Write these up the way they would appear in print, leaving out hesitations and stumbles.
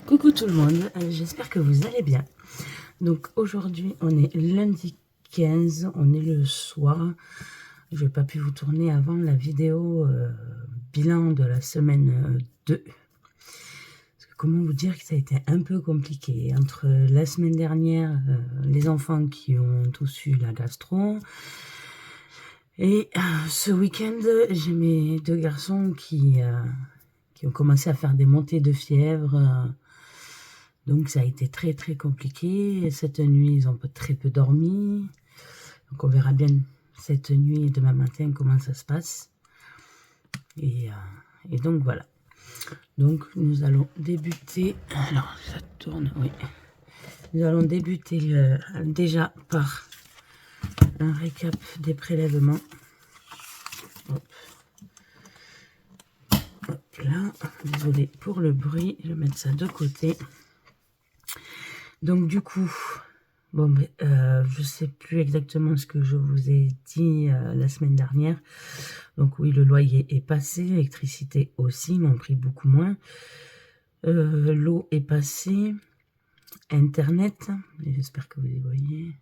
Coucou tout le monde, j'espère que vous allez bien. Donc aujourd'hui on est lundi 15, on est le soir. Je n'ai pas pu vous tourner avant la vidéo bilan de la semaine 2. Parce que comment vous dire que ça a été un peu compliqué. Entre la semaine dernière, les enfants qui ont tous eu la gastro. Et ce week-end, j'ai mes deux garçons qui ont commencé à faire des montées de fièvre. Donc ça a été très très compliqué. Cette nuit, ils ont très peu dormi. Donc on verra bien cette nuit et demain matin comment ça se passe. Et donc voilà. Donc nous allons débuter. Alors ça tourne, oui. Nous allons débuter déjà par un récap des prélèvements. Hop. Hop là. Désolé pour le bruit. Je vais mettre ça de côté. Donc du coup, bon, je sais plus exactement ce que je vous ai dit la semaine dernière. Donc oui, le loyer est passé, l'électricité aussi, m'ont pris beaucoup moins. L'eau est passée, Internet, j'espère que vous les voyez.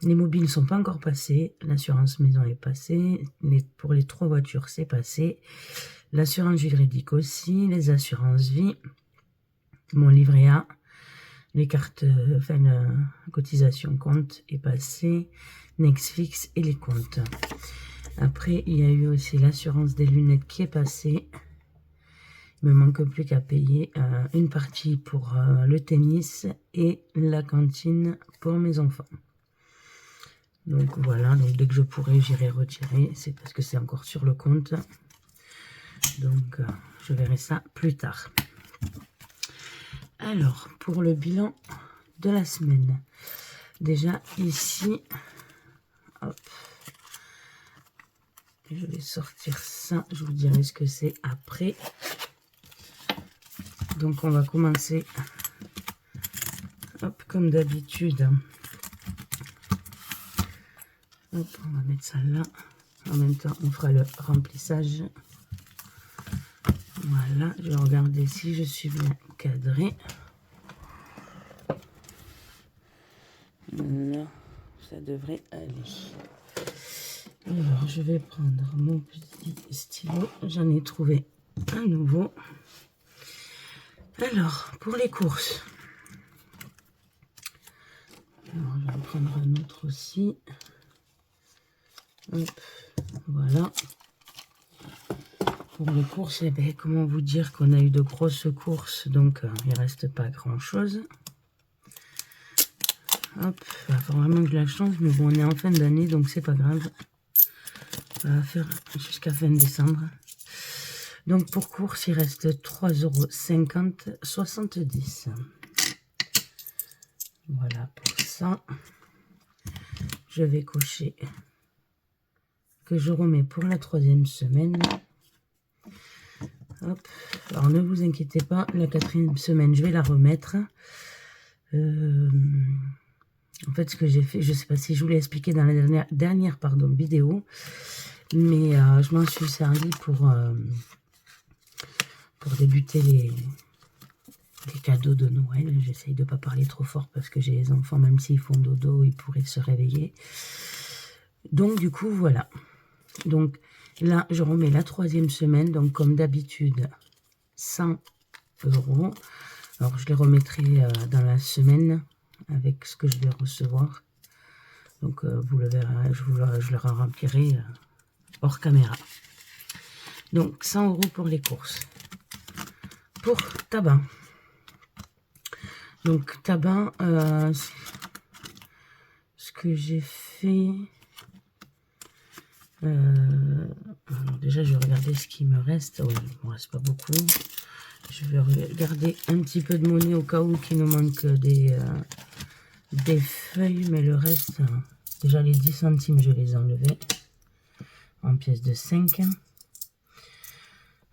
Les mobiles ne sont pas encore passés, l'assurance maison est passée, pour les 3 voitures c'est passé, l'assurance juridique aussi, les assurances vie, mon livret A, les cartes, enfin la cotisation compte est passée, Nexfix et les comptes. Après, il y a eu aussi l'assurance des lunettes qui est passée. Il me manque plus qu'à payer une partie pour le tennis et la cantine pour mes enfants. Donc voilà, donc dès que je pourrai, j'irai retirer. C'est parce que c'est encore sur le compte. Donc je verrai ça plus tard. Alors, pour le bilan de la semaine. Déjà ici, hop, je vais sortir ça, je vous dirai ce que c'est après. Donc on va commencer, hop, comme d'habitude. Hop, on va mettre ça là. En même temps, on fera le remplissage. Voilà, je vais regarder si je suis bien cadré. Là, ça devrait aller. Alors, je vais prendre mon petit stylo. J'en ai trouvé un nouveau. Alors, pour les courses. Alors, je vais en prendre un autre aussi. Hop, voilà. Pour les courses, eh bien, comment vous dire qu'on a eu de grosses courses, donc il ne reste pas grand-chose. Hop, il va falloir vraiment que je la change, mais bon, on est en fin d'année, donc c'est pas grave. On va faire jusqu'à fin décembre. Donc pour course, il reste 3,50 € 70. Voilà pour ça. Je vais cocher que je remets pour la 3e semaine. Hop. Alors ne vous inquiétez pas, la 4e semaine, je vais la remettre. En fait, ce que j'ai fait, je ne sais pas si je vous l'ai expliqué dans la dernière vidéo, mais je m'en suis servi pour débuter les cadeaux de Noël. J'essaye de ne pas parler trop fort parce que j'ai les enfants, même s'ils font dodo, ils pourraient se réveiller. Donc, du coup, voilà. Donc, là, je remets la 3e semaine. Donc, comme d'habitude, 100 €. Alors, je les remettrai dans la semaine avec ce que je vais recevoir. Donc, vous le verrez, je le remplirai hors caméra. Donc, 100 € pour les courses. Pour tabac. Donc, tabac, ce que j'ai fait... alors déjà, je vais regarder ce qui me reste. Oui, il ne me reste pas beaucoup. Je vais regarder un petit peu de monnaie au cas où qu'il nous manque des feuilles, mais le reste, déjà les 10 centimes, je les ai enlevés en pièces de 5.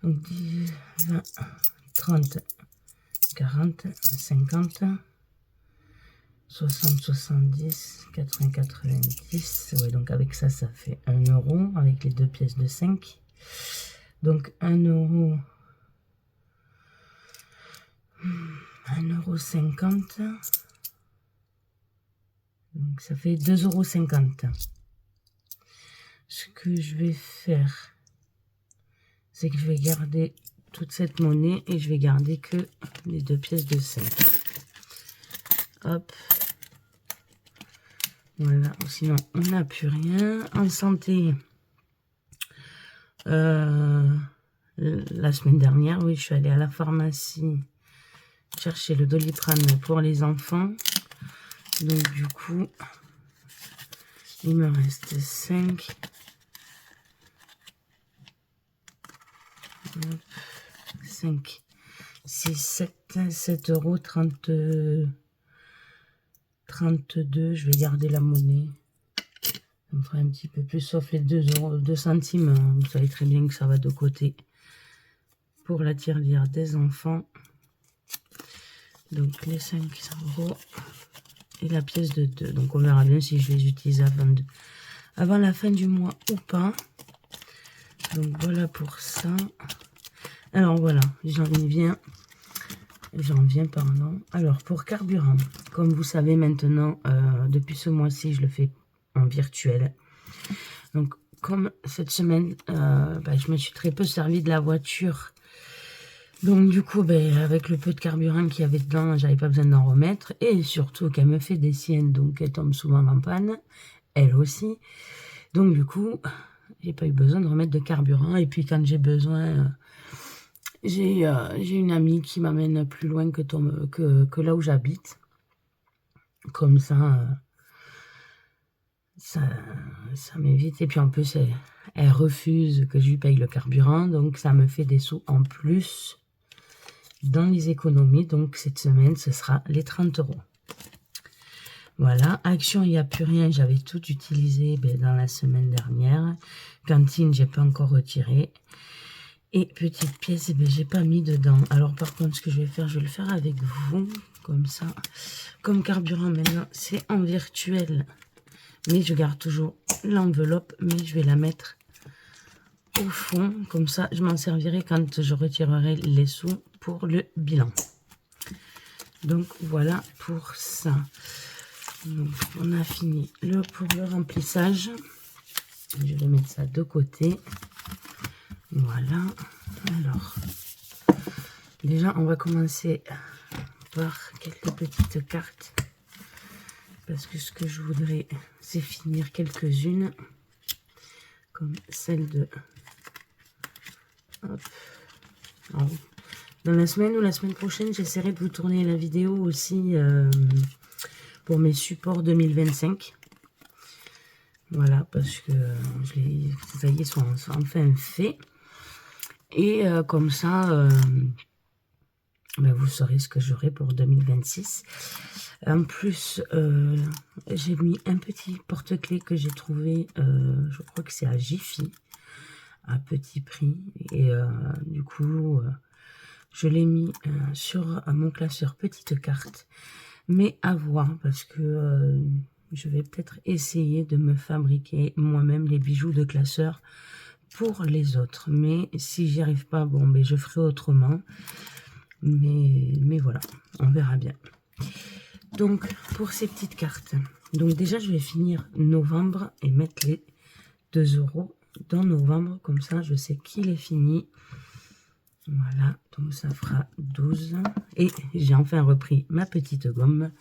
Donc 10, 20, 30, 40, 50, 60, 70, 80, 90. Ouais, donc avec ça, ça fait 1 € avec les 2 pièces de 5. Donc 1 € 1,50 €. Donc ça fait 2,50 €. Ce que je vais faire, c'est que je vais garder toute cette monnaie et je vais garder que les 2 pièces de 5. Hop. Voilà, sinon on n'a plus rien. En santé, la semaine dernière, oui, je suis allée à la pharmacie chercher le Doliprane pour les enfants. Donc du coup, il me reste 5. 5, 6, 7 € 32. Je vais garder la monnaie. Ça me ferait un petit peu plus, sauf les 2 centimes. Vous savez très bien que ça va de côté pour la tirelire des enfants. Donc les 5 € et la pièce de 2. Donc on verra bien si je les utilise avant la fin du mois ou pas. Donc voilà pour ça. Alors voilà, j'en viens, pardon. Alors pour carburant, comme vous savez maintenant, depuis ce mois-ci, je le fais en virtuel. Donc comme cette semaine, je me suis très peu servi de la voiture. Donc du coup, avec le peu de carburant qu'il y avait dedans, j'avais pas besoin d'en remettre. Et surtout qu'elle me fait des siennes, donc elle tombe souvent en panne, elle aussi. Donc du coup, j'ai pas eu besoin de remettre de carburant. Et puis quand j'ai besoin, j'ai une amie qui m'amène plus loin que là où j'habite. Comme ça, ça m'évite. Et puis en plus, elle refuse que je lui paye le carburant. Donc ça me fait des sous en plus dans les économies. Donc cette semaine, ce sera les 30 €. Voilà, Action, il n'y a plus rien. J'avais tout utilisé dans la semaine dernière. Cantine, j'ai pas encore retiré. Et petite pièce, j'ai pas mis dedans. Alors par contre, ce que je vais faire, je vais le faire avec vous. Comme ça. Comme carburant maintenant, c'est en virtuel. Mais je garde toujours l'enveloppe. Mais je vais la mettre au fond. Comme ça, je m'en servirai quand je retirerai les sous pour le bilan. Donc voilà pour ça. Donc, on a fini pour le remplissage. Je vais mettre ça de côté. Voilà. Alors, déjà, on va commencer par quelques petites cartes. Parce que ce que je voudrais, c'est finir quelques-unes. Comme celle de... Hop. Alors, dans la semaine ou la semaine prochaine, j'essaierai de vous tourner la vidéo aussi pour mes supports 2025. Voilà, parce que ça y est, sont enfin faits. Et comme ça, vous saurez ce que j'aurai pour 2026. En plus, j'ai mis un petit porte-clés que j'ai trouvé, je crois que c'est à Jiffy, à petit prix. Et du coup, je l'ai mis sur mon classeur petite carte. Mais à voir, parce que je vais peut-être essayer de me fabriquer moi-même les bijoux de classeur pour les autres. Mais si j'y arrive pas, bon, je ferai autrement. Mais voilà, on verra bien. Donc, pour ces petites cartes, donc déjà, je vais finir novembre et mettre les 2 € dans novembre. Comme ça, je sais qu'il est fini. Voilà, donc ça fera 12. Et j'ai enfin repris ma petite gomme.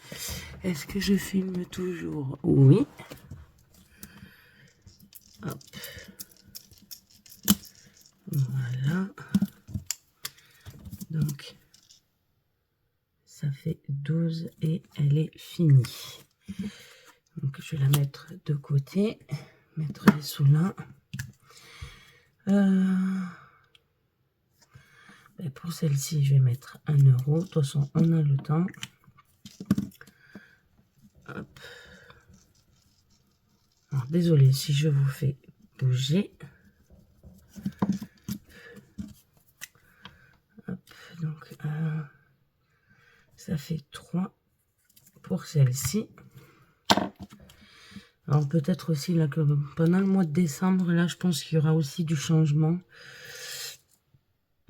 Est-ce que je filme toujours? Oui. Hop. Voilà. Donc, ça fait 12 et elle est finie. Donc, je vais la mettre de côté. Mettre les sous là. Pour celle-ci, je vais mettre 1 €. De toute façon, on a le temps. Hop. Alors, désolé si je vous fais bouger. Hop, donc, ça fait 3 pour celle-ci. Alors, peut-être aussi là, que pendant le mois de décembre, là, je pense qu'il y aura aussi du changement.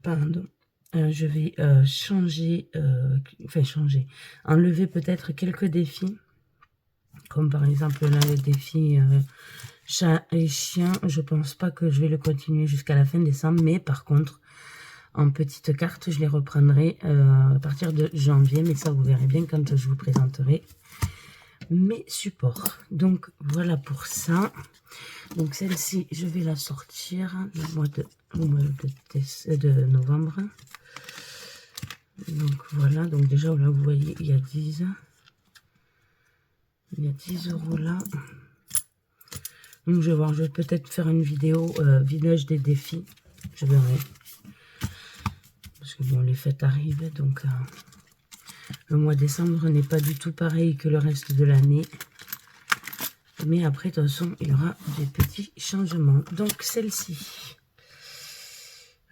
Pardon. je vais changer, enlever peut-être quelques défis, comme par exemple là le défi chat et chien. Je pense pas que je vais le continuer jusqu'à la fin décembre, mais par contre, en petite carte, je les reprendrai à partir de janvier, mais ça vous verrez bien quand je vous présenterai mes supports. Donc voilà pour ça. Donc celle-ci, je vais la sortir au mois de novembre. Donc voilà, donc déjà là vous voyez il y a 10 € là. Donc je vais voir, je vais peut-être faire une vidéo vidage des défis, je verrai. Parce que bon, les fêtes arrivent, donc le mois de décembre n'est pas du tout pareil que le reste de l'année. Mais après, de toute façon, il y aura des petits changements. Donc celle-ci,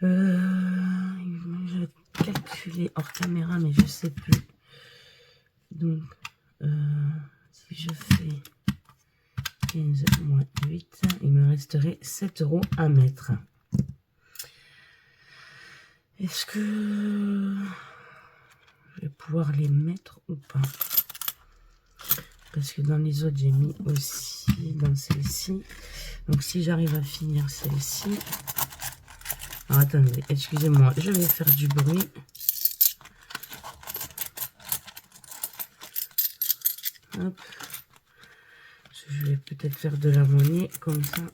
j'ai calculé hors caméra, mais je sais plus. Donc, si je fais 15 moins 8, il me resterait 7 € à mettre. Est-ce que je vais pouvoir les mettre ou pas? Parce que dans les autres, j'ai mis aussi dans celle-ci. Donc, si j'arrive à finir celle-ci... Alors, attendez, excusez-moi, je vais faire du bruit. Hop. Je vais peut-être faire de la monnaie, comme ça.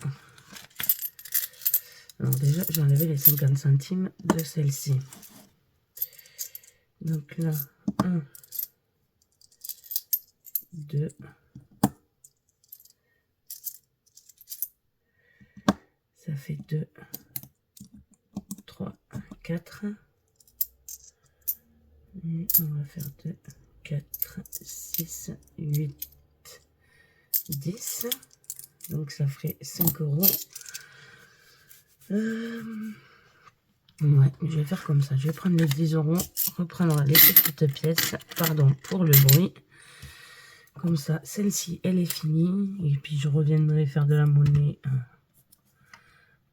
Alors, déjà, j'ai enlevé les 50 centimes de celle-ci. Donc là, 1, 2... Ça fait 2, 3, 4. Et on va faire 2, 4, 6, 8, 10. Donc ça ferait 5 €. Ouais, je vais faire comme ça. Je vais prendre les 10 €, reprendre les petites pièces. Pardon pour le bruit. Comme ça, celle-ci, elle est finie. Et puis je reviendrai faire de la monnaie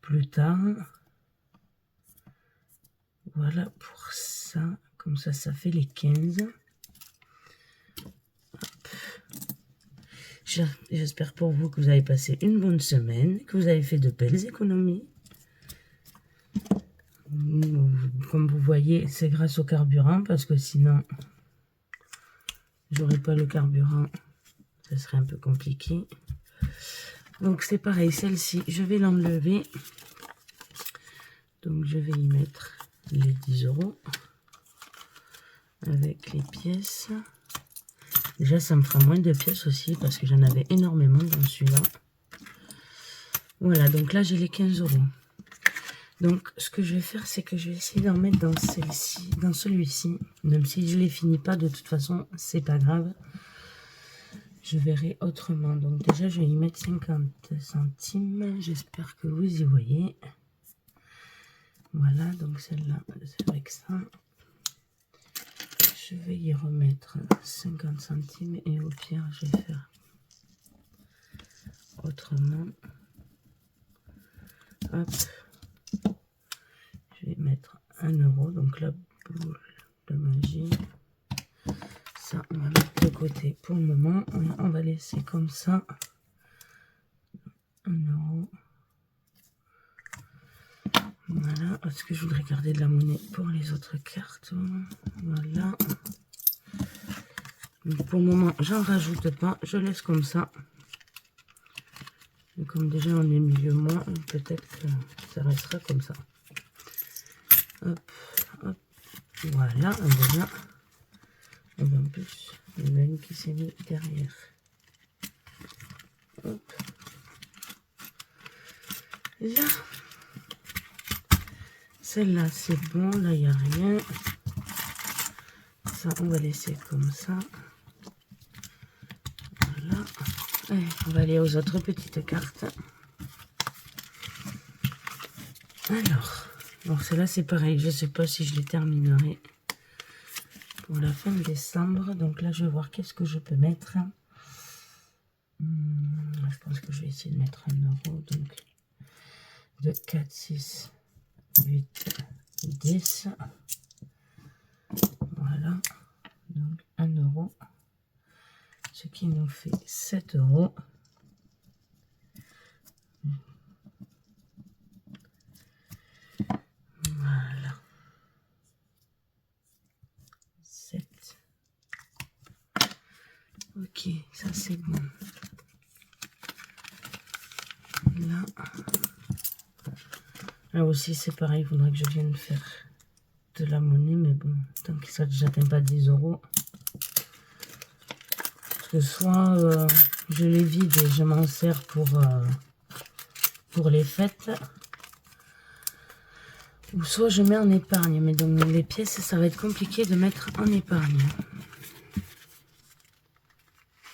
plus tard. Voilà pour ça. Comme ça, ça fait les 15. J'espère pour vous que vous avez passé une bonne semaine, que vous avez fait de belles économies. Comme vous voyez, c'est grâce au carburant, parce que sinon, j'aurais pas le carburant, ça serait un peu compliqué. Donc c'est pareil, celle-ci, je vais l'enlever. Donc je vais y mettre les 10 € avec les pièces. Déjà, ça me fera moins de pièces aussi, parce que j'en avais énormément dans celui-là. Voilà, donc là, j'ai les 15 €. Donc, ce que je vais faire, c'est que je vais essayer d'en mettre dans celle-ci, dans celui-ci. Même si je ne les finis pas, de toute façon, c'est pas grave. Je verrai autrement. Donc, déjà, je vais y mettre 50 centimes. J'espère que vous y voyez. Voilà, donc celle-là, c'est avec ça. Je vais y remettre 50 centimes et au pire, je vais faire autrement. Hop. Je vais mettre 1 €, donc la boule de magie. Ça, on va mettre de côté pour le moment. On va laisser comme ça. 1 €. Voilà. Est-ce que je voudrais garder de la monnaie pour les autres cartes? Voilà. Donc pour le moment, j'en rajoute pas. Je laisse comme ça. Et comme déjà on est milieu mois, peut-être que ça restera comme ça. Hop, hop. Voilà, déjà. Et en plus, il y en a une qui s'est mise derrière. Hop. Là. Celle-là, c'est bon. Là, il n'y a rien. Ça, on va laisser comme ça. Voilà. Allez, on va aller aux autres petites cartes. Alors, bon, celle-là, c'est pareil. Je ne sais pas si je les terminerai pour la fin décembre. Donc là, je vais voir qu'est-ce que je peux mettre. Je pense que je vais essayer de mettre 1 €. Donc, 2, 4, 6, 8, 10. qui nous fait 7 €. Voilà. 7. Ok, ça c'est bon. Là aussi c'est pareil, il faudrait que je vienne faire de la monnaie, mais bon, tant que ça n'atteint pas 10 €. Parce que soit je les vide et je m'en sers pour les fêtes, ou soit je mets en épargne. Mais donc les pièces, ça va être compliqué de mettre en épargne.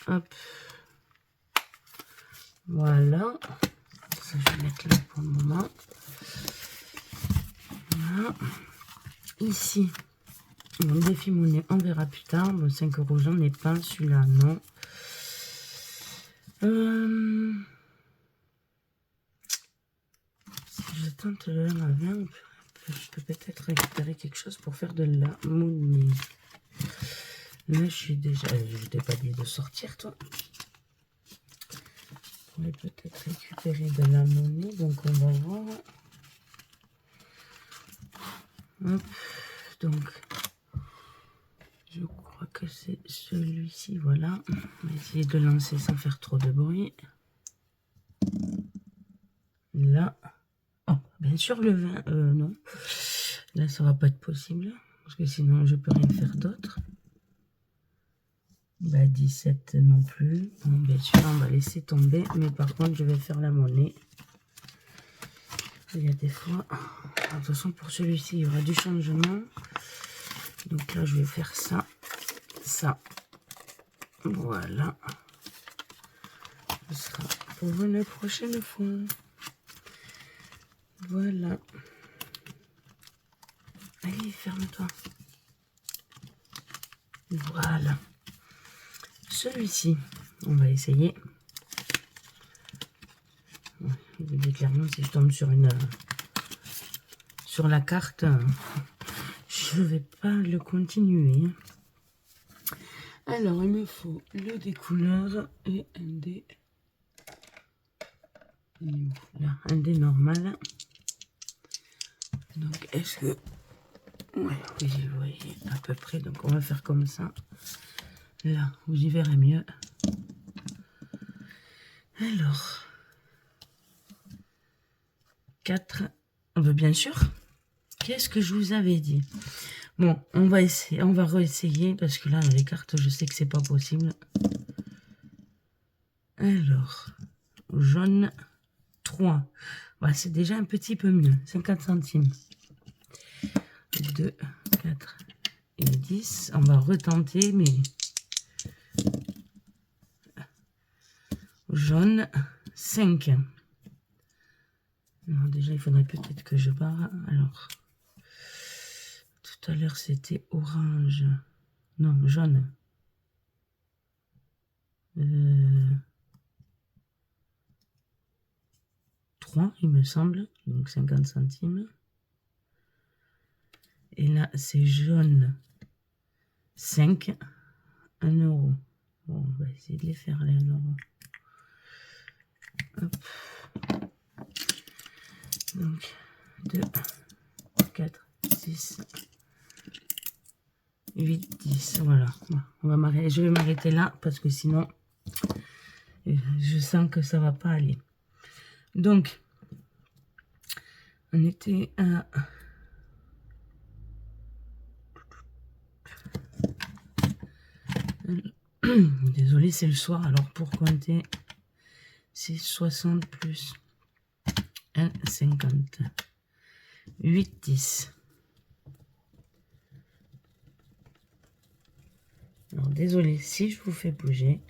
Hop. Voilà. Ça, je vais mettre là pour le moment. Voilà. Ici, mon défi monnaie, on verra plus tard. Bon, 5 €, j'en ai pas. Celui-là, non. Si je tente le 1 à 20, je peux peut-être récupérer quelque chose pour faire de la monnaie. Là, je suis déjà... Je t'ai pas dit de sortir, toi. Je pourrais peut-être récupérer de la monnaie. Donc, on va voir. Hop. Donc, je crois que c'est celui-ci. Voilà. On va essayer de lancer sans faire trop de bruit. Là. Oh, bien sûr, le 20. Non. Là, ça va pas être possible. Parce que sinon, je peux rien faire d'autre. Bah, 17 non plus. Bon, bien sûr, on va laisser tomber. Mais par contre, je vais faire la monnaie. Il y a des fois... De toute façon, pour celui-ci, il y aura du changement. Donc là, je vais faire ça. Ça. Voilà. Ce sera pour une prochaine fois. Voilà. Allez, ferme-toi. Voilà. Celui-ci, on va essayer. Je vous dis clairement, si je tombe sur la carte, je vais pas le continuer. Alors, il me faut le dé couleur et un dé. Là, un dé normal. Donc, est-ce que... Ouais, vous y voyez à peu près. Donc, on va faire comme ça. Là, vous y verrez mieux. Alors, 4. Bien sûr. Qu'est-ce que je vous avais dit? Bon, on va essayer, on va réessayer parce que là, les cartes, je sais que c'est pas possible. Alors, jaune 3. Bah, c'est déjà un petit peu mieux. 50 centimes. 2, 4 et 10. On va retenter, mais jaune 5. Alors, déjà, il faudrait peut-être que je barre. Alors, tout à l'heure, c'était orange. Non, jaune. 3, il me semble. Donc, 50 centimes. Et là, c'est jaune 5. 1 €. Bon, on va essayer de les faire, les 1 €. Hop. Donc, 2, 4, 6, 8, 10. Voilà. On va m'arrêter. Je vais m'arrêter là parce que sinon, je sens que ça va pas aller. Donc, on était à... Désolée, c'est le soir. Alors, pour compter, c'est 60 plus 1, 50. 8, 10. Alors, désolé si je vous fais bouger.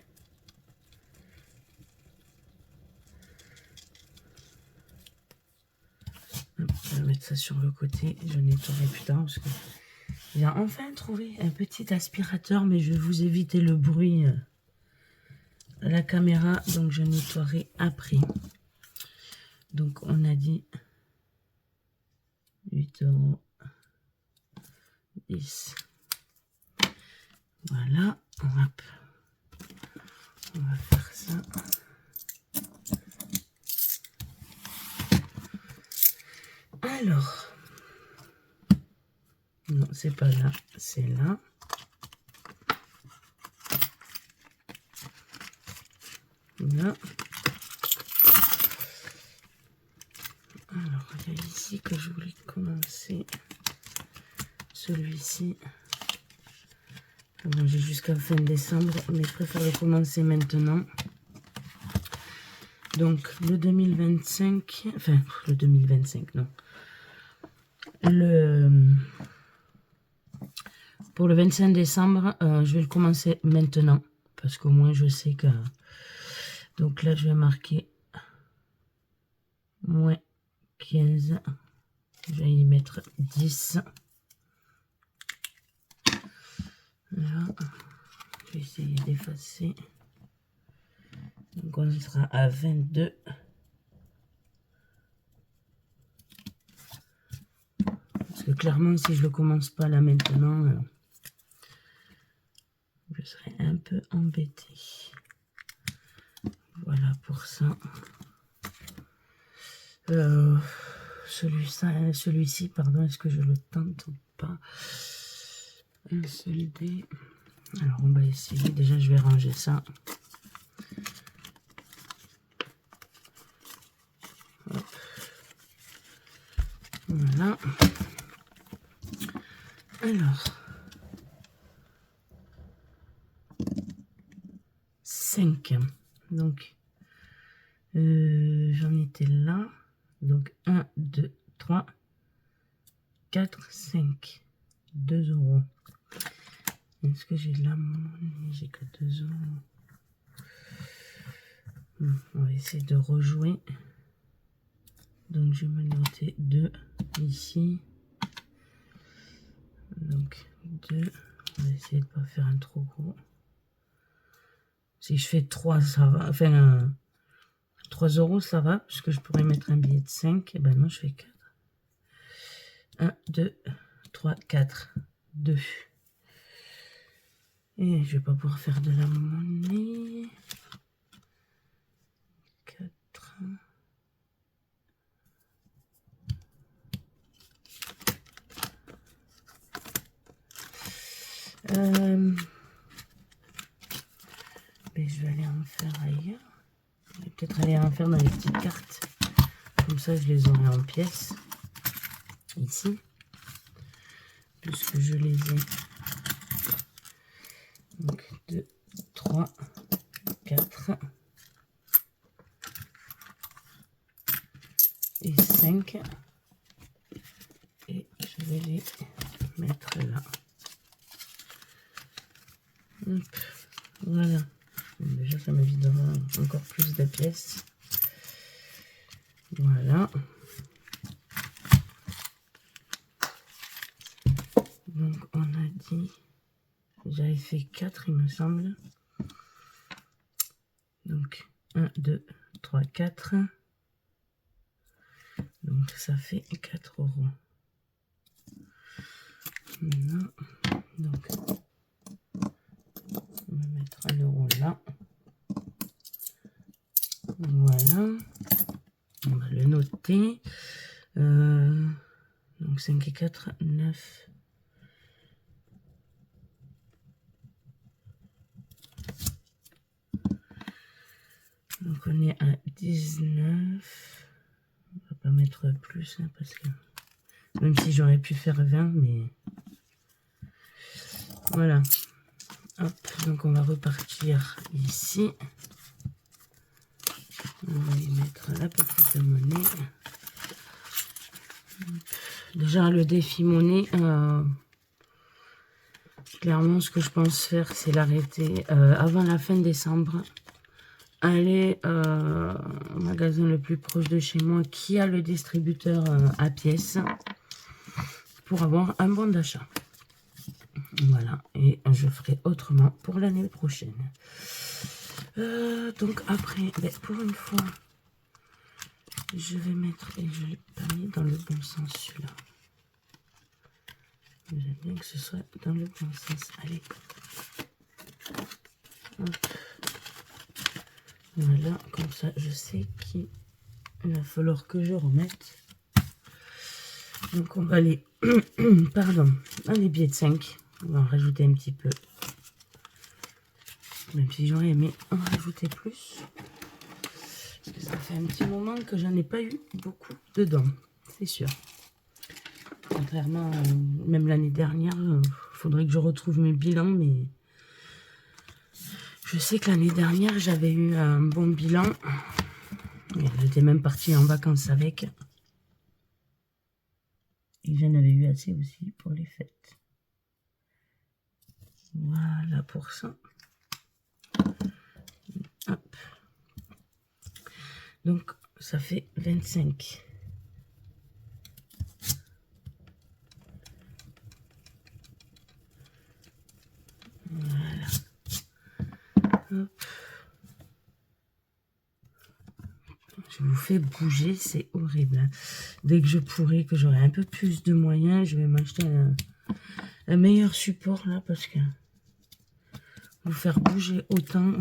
Hop, je vais mettre ça sur le côté. Je nettoierai plus tard parce que j'ai enfin trouvé un petit aspirateur, mais je vais vous éviter le bruit à la caméra, donc je nettoierai après. Donc, on a dit 8 €, 10. Voilà, hop. On va faire ça. Alors, non, c'est pas là, c'est là. Là. Alors, il y a ici que je voulais commencer. Celui-ci. Bon, j'ai jusqu'à fin décembre, mais je préfère le commencer maintenant. Donc, le 2025, enfin, le 2025, non. Pour le 25 décembre, je vais le commencer maintenant, parce qu'au moins, je sais que... Donc là, je vais marquer moins 15. Je vais y mettre 10. Voilà. Je vais essayer d'effacer. Donc on sera à 22. Parce que clairement, si je ne le commence pas là maintenant, je serai un peu embêtée. Voilà pour ça. Celui-ci, pardon, est-ce que je le tente ou pas? Un seul dé. Alors on va essayer. Déjà, je vais ranger ça. Hop. Voilà. Alors, 5. Donc, j'en étais là. Donc, 1, 2, 3, 4, 5. 2 euros. Est-ce que j'ai de la monnaie? J'ai que 2 euros. On va essayer de rejouer. Donc, je vais me noter 2 ici. Donc, 2. On va essayer de ne pas faire un trop gros. Si je fais 3, ça va. Enfin, 3 euros, ça va. Puisque je pourrais mettre un billet de 5. Et ben non, je fais 4. 1, 2, 3, 4. 2. Et je vais pas pouvoir faire de la monnaie. 4. Mais je vais aller en faire ailleurs. Je vais peut-être aller en faire dans les petites cartes. Comme ça, je les aurai en pièces. Ici. Puisque je les ai. Donc 2, 3, 4 et 5. Et je vais les mettre là. Hop, voilà. Déjà, ça m'évitera encore plus de pièces. Voilà. Donc, on a dit... J'avais fait 4, il me semble. Donc, 1, 2, 3, 4. Donc, ça fait 4 euros. Maintenant, donc, on va mettre 1 euro là. Voilà. On va le noter. Donc, 5 et 4, 9. Donc, on est à 19. On va pas mettre plus, hein, parce que... Même si j'aurais pu faire 20, mais... Voilà. Hop, donc on va repartir ici. On va y mettre la petite monnaie. Déjà, le défi monnaie, clairement, ce que je pense faire, c'est l'arrêter avant la fin décembre. Aller au magasin le plus proche de chez moi qui a le distributeur à pièces pour avoir un bon d'achat. Voilà, et je ferai autrement pour l'année prochaine. Donc après, ben, pour une fois, je vais mettre, et je l'ai pas mis dans le bon sens celui-là. J'aime bien que ce soit dans le bon sens. Allez. Hop. Voilà, comme ça, je sais qu'il va falloir que je remette. Donc, on va aller, pardon, à les billets de 5. On va en rajouter un petit peu. Même si j'aurais aimé en rajouter plus. Parce que ça fait un petit moment que j'en ai pas eu beaucoup dedans, c'est sûr. Contrairement, même l'année dernière, il faudrait que je retrouve mes bilans, mais je sais que l'année dernière, j'avais eu un bon bilan. J'étais même partie en vacances avec. Et j'en avais eu assez aussi pour les fêtes. Voilà pour ça. Hop. Donc, ça fait 25. Voilà. Hop. Je vous fais bouger, c'est horrible. Dès que je pourrai, que j'aurai un peu plus de moyens, je vais m'acheter un meilleur support là, parce que vous faire bouger autant.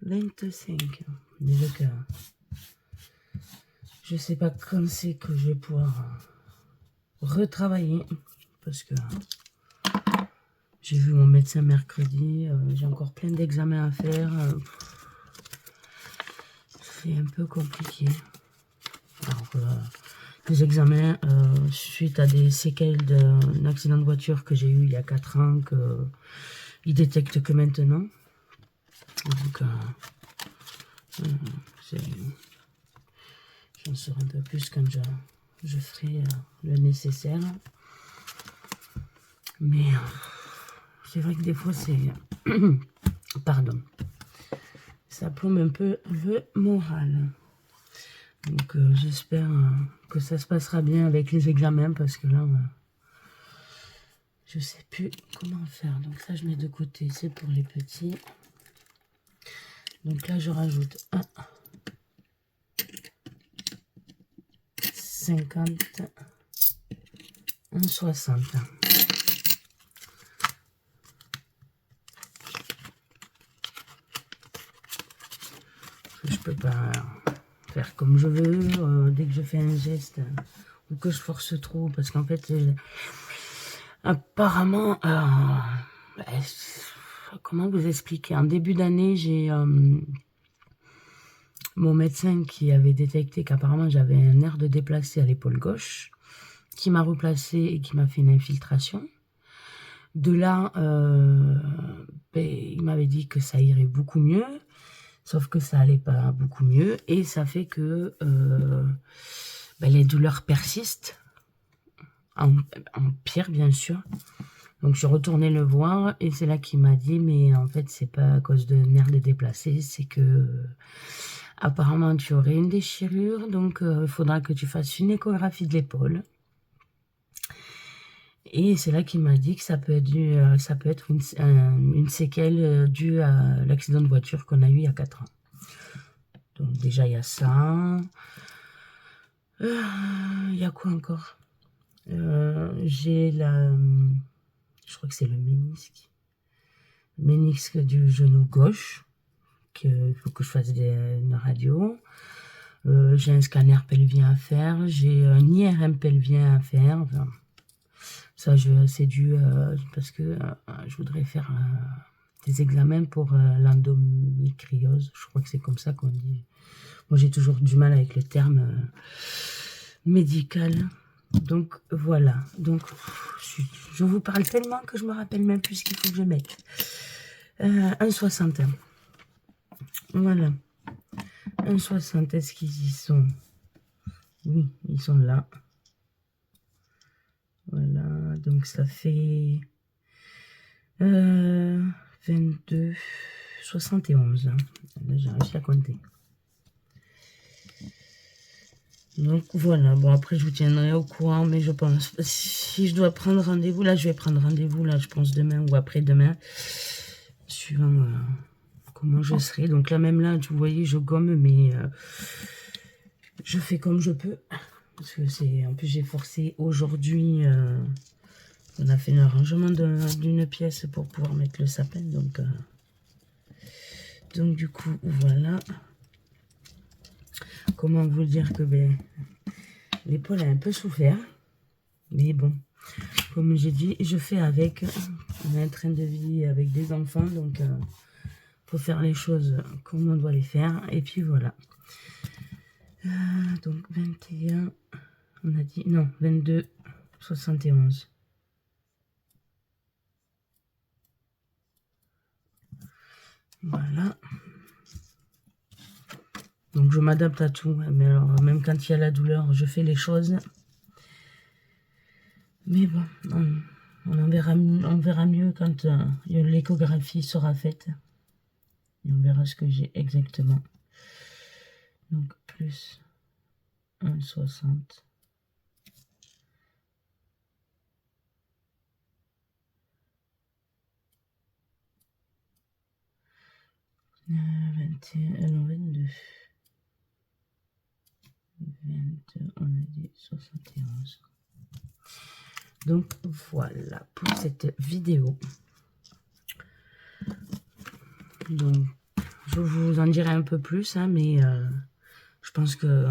25. Déjà que je sais pas quand c'est que je vais pouvoir retravailler, parce que j'ai vu mon médecin mercredi, j'ai encore plein d'examens à faire. C'est un peu compliqué. Alors, les examens suite à des séquelles d'un accident de voiture que j'ai eu il y a 4 ans, qu'ils détectent que maintenant. Donc, j'en saurai un peu plus quand je ferai le nécessaire. Mais c'est vrai que des fois, c'est... Pardon. Ça plombe un peu le moral. Donc, j'espère que ça se passera bien avec les examens, parce que là, je sais plus comment faire. Donc, ça, je mets de côté. C'est pour les petits. Donc là, je rajoute 50, 60. Je peux pas faire comme je veux dès que je fais un geste ou que je force trop, parce qu'en fait, apparemment, comment vous expliquer? En début d'année, j'ai mon médecin qui avait détecté qu'apparemment j'avais un nerf de déplacé à l'épaule gauche, qui m'a replacé et qui m'a fait une infiltration. De là, il m'avait dit que ça irait beaucoup mieux, sauf que ça allait pas beaucoup mieux, et ça fait que les douleurs persistent, en pire bien sûr. Donc je suis retournée le voir, et c'est là qu'il m'a dit, mais en fait c'est pas à cause de nerfs de déplacé, c'est que apparemment tu aurais une déchirure, donc il faudra que tu fasses une échographie de l'épaule. Et c'est là qu'il m'a dit que ça peut être une séquelle due à l'accident de voiture qu'on a eu il y a 4 ans. Donc déjà il y a ça. Il y a quoi encore? J'ai je crois que c'est le ménisque du genou gauche, qu'il faut que je fasse une radio. J'ai un scanner pelvien à faire, j'ai un IRM pelvien à faire. Enfin, ça, c'est dû parce que je voudrais faire des examens pour l'endométriose. Je crois que c'est comme ça qu'on dit. Moi, j'ai toujours du mal avec le terme médical. Donc, voilà. Donc, je vous parle tellement que je me rappelle même plus ce qu'il faut que je mette. 1,60. Voilà. 1,60. Est-ce qu'ils y sont? Oui, ils sont là. Voilà, donc ça fait 22, 71. Là, j'ai réussi à compter. Donc voilà, bon après je vous tiendrai au courant, mais je pense, si je dois prendre rendez-vous, là je vais prendre rendez-vous, là je pense demain ou après-demain, suivant comment je serai. Donc là même là, vous voyez, je gomme, mais je fais comme je peux. Parce que c'est, en plus j'ai forcé aujourd'hui On a fait l'arrangement d'une pièce pour pouvoir mettre le sapin. Donc du coup, voilà. Comment vous dire que l'épaule a un peu souffert. Mais bon, comme j'ai dit, je fais avec. On a un train de vie avec des enfants. Donc, faut faire les choses comme on doit les faire. Et puis voilà. Donc 21, on a dit, non, 22, 71. Voilà. Donc je m'adapte à tout. Mais alors, même quand il y a la douleur, je fais les choses. Mais bon, on verra mieux quand l'échographie sera faite. Et on verra ce que j'ai exactement. Donc plus 1,60. 21, non 22. 20, on a dit 71. Donc voilà pour cette vidéo. Donc je vous en dirai un peu plus, hein, mais je pense que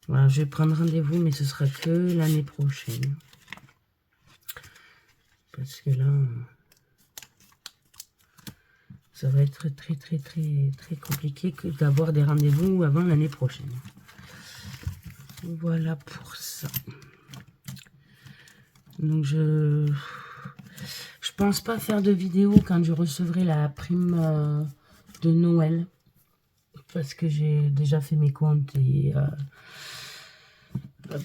voilà, je vais prendre rendez-vous, mais ce sera que l'année prochaine. Parce que là, ça va être très compliqué que d'avoir des rendez-vous avant l'année prochaine. Voilà pour ça. Donc je pense pas faire de vidéo quand je recevrai la prime de Noël. Parce que j'ai déjà fait mes comptes et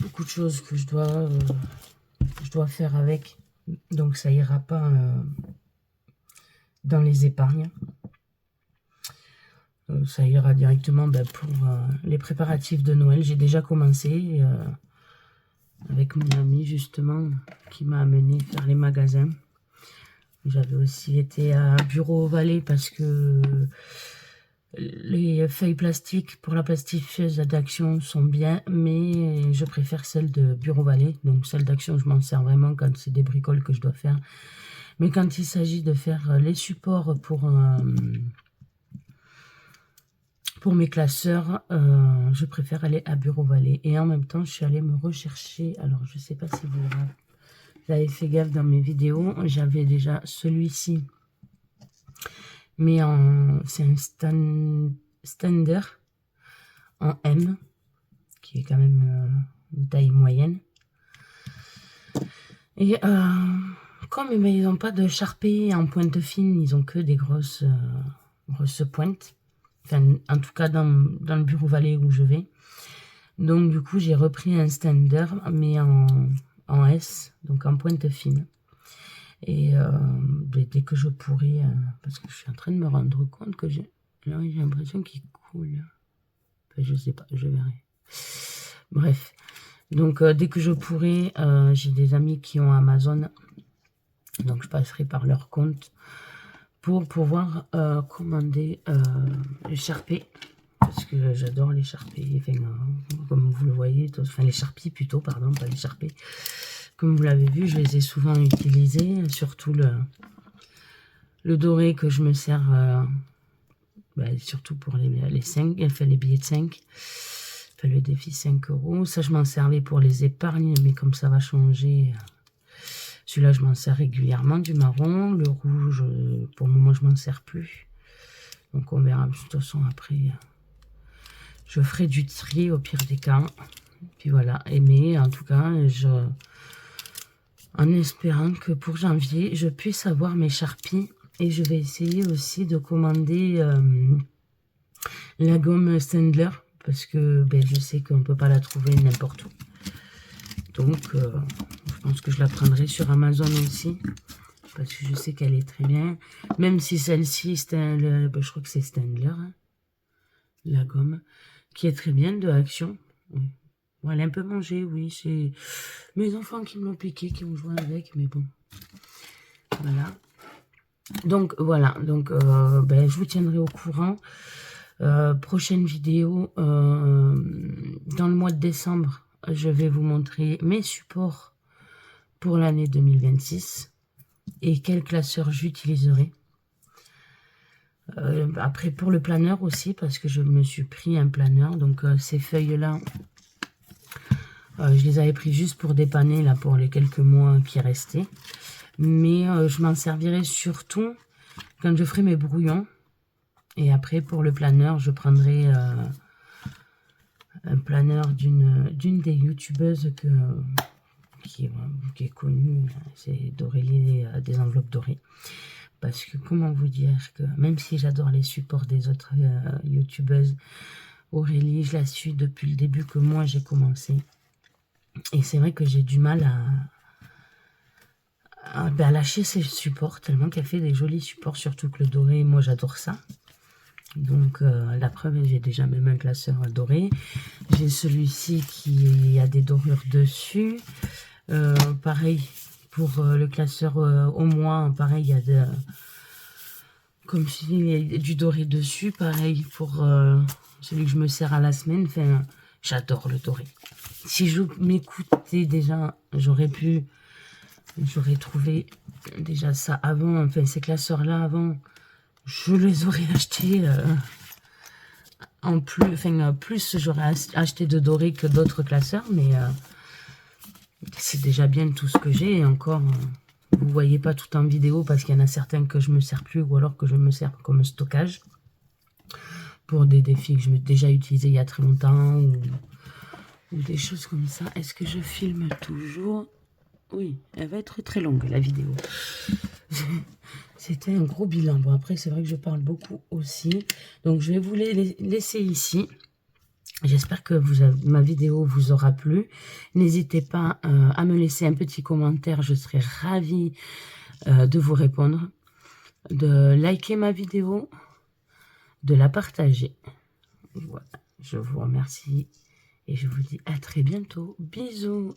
beaucoup de choses que je dois faire avec. Donc ça ira pas dans les épargnes. Ça ira directement pour les préparatifs de Noël. J'ai déjà commencé avec mon ami justement qui m'a amené faire les magasins. J'avais aussi été à Bureau Vallée parce que les feuilles plastiques pour la plastifieuse d'Action sont bien, mais je préfère celle de Bureau Vallée. Donc celle d'Action, je m'en sers vraiment quand c'est des bricoles que je dois faire. Mais quand il s'agit de faire les supports pour mes classeurs, je préfère aller à Bureau Vallée. Et en même temps, je suis allée me rechercher. Alors, je ne sais pas si vous avez fait gaffe dans mes vidéos. J'avais déjà celui-ci. Mais c'est un stander en M, qui est quand même une taille moyenne. Et comme ils n'ont pas de charpie en pointe fine, ils ont que des grosses pointes. Enfin, en tout cas, dans le Bureau Vallée où je vais. Donc, du coup, j'ai repris un stander, mais en S, donc en pointe fine. Et dès que je pourrai, parce que je suis en train de me rendre compte que j'ai l'impression qu'il coule. Enfin, je sais pas, je verrai. Bref. Donc, dès que je pourrai, j'ai des amis qui ont Amazon. Donc, je passerai par leur compte pour pouvoir commander les charpés. Parce que j'adore les charpés. Enfin, comme vous le voyez, enfin les charpies plutôt, pardon, pas les charpés. Comme vous l'avez vu, je les ai souvent utilisés. Surtout le doré que je me sers, surtout pour les 5, enfin les billets de 5. Enfin, le défi 5 €. Ça, je m'en servais pour les épargnes, mais comme ça va changer... Celui-là, je m'en sers régulièrement, du marron. Le rouge, pour le moment, je m'en sers plus. Donc, on verra. De toute façon, après, je ferai du tri au pire des cas. Puis voilà. Mais en tout cas, en espérant que pour janvier, je puisse avoir mes charpies. Et je vais essayer aussi de commander la gomme Stendler. Parce que je sais qu'on ne peut pas la trouver n'importe où. Donc, je pense que je la prendrai sur Amazon aussi. Parce que je sais qu'elle est très bien. Même si celle-ci, je crois que c'est Stendler. Hein, la gomme. Qui est très bien de Action. Oui. Bon, elle est un peu mangée, oui. C'est mes enfants qui me l'ont piqué, qui ont joué avec. Mais bon. Voilà. Donc, voilà. Donc, je vous tiendrai au courant. Prochaine vidéo. Dans le mois de décembre. Je vais vous montrer mes supports pour l'année 2026 et quel classeur j'utiliserai. Après, pour le planeur aussi, parce que je me suis pris un planeur. Donc, ces feuilles-là, je les avais pris juste pour dépanner, là, pour les quelques mois qui restaient. Mais je m'en servirai surtout quand je ferai mes brouillons. Et après, pour le planeur, je prendrai un planeur d'une des youtubeuses qui est connue. C'est d'Aurélie des enveloppes dorées. Parce que, comment vous dire, que même si j'adore les supports des autres youtubeuses, Aurélie, je la suis depuis le début que moi j'ai commencé. Et c'est vrai que j'ai du mal à lâcher ses supports, tellement qu'elle fait des jolis supports, surtout que le doré, moi j'adore ça. Donc la preuve, j'ai déjà même un classeur doré. J'ai celui-ci qui a des dorures dessus. Pareil, pour le classeur au moins, pareil, il y a comme je dis, il y a du doré dessus. Pareil pour celui que je me sers à la semaine. Enfin, j'adore le doré. Si je m'écoutais déjà, j'aurais trouvé déjà ça avant. Enfin, ces classeurs-là avant, je les aurais achetés en plus. Enfin, plus j'aurais acheté de doré que d'autres classeurs, mais c'est déjà bien tout ce que j'ai. Et encore, vous voyez pas tout en vidéo parce qu'il y en a certains que je me sers plus ou alors que je me sers comme stockage pour des défis que je m'ai déjà utilisés il y a très longtemps ou des choses comme ça. Est-ce que je filme toujours? Oui, elle va être très longue la vidéo. C'était un gros bilan. Bon, après, c'est vrai que je parle beaucoup aussi. Donc, je vais vous les laisser ici. J'espère que ma vidéo vous aura plu. N'hésitez pas à me laisser un petit commentaire. Je serai ravie de vous répondre. De liker ma vidéo. De la partager. Voilà. Je vous remercie. Et je vous dis à très bientôt. Bisous.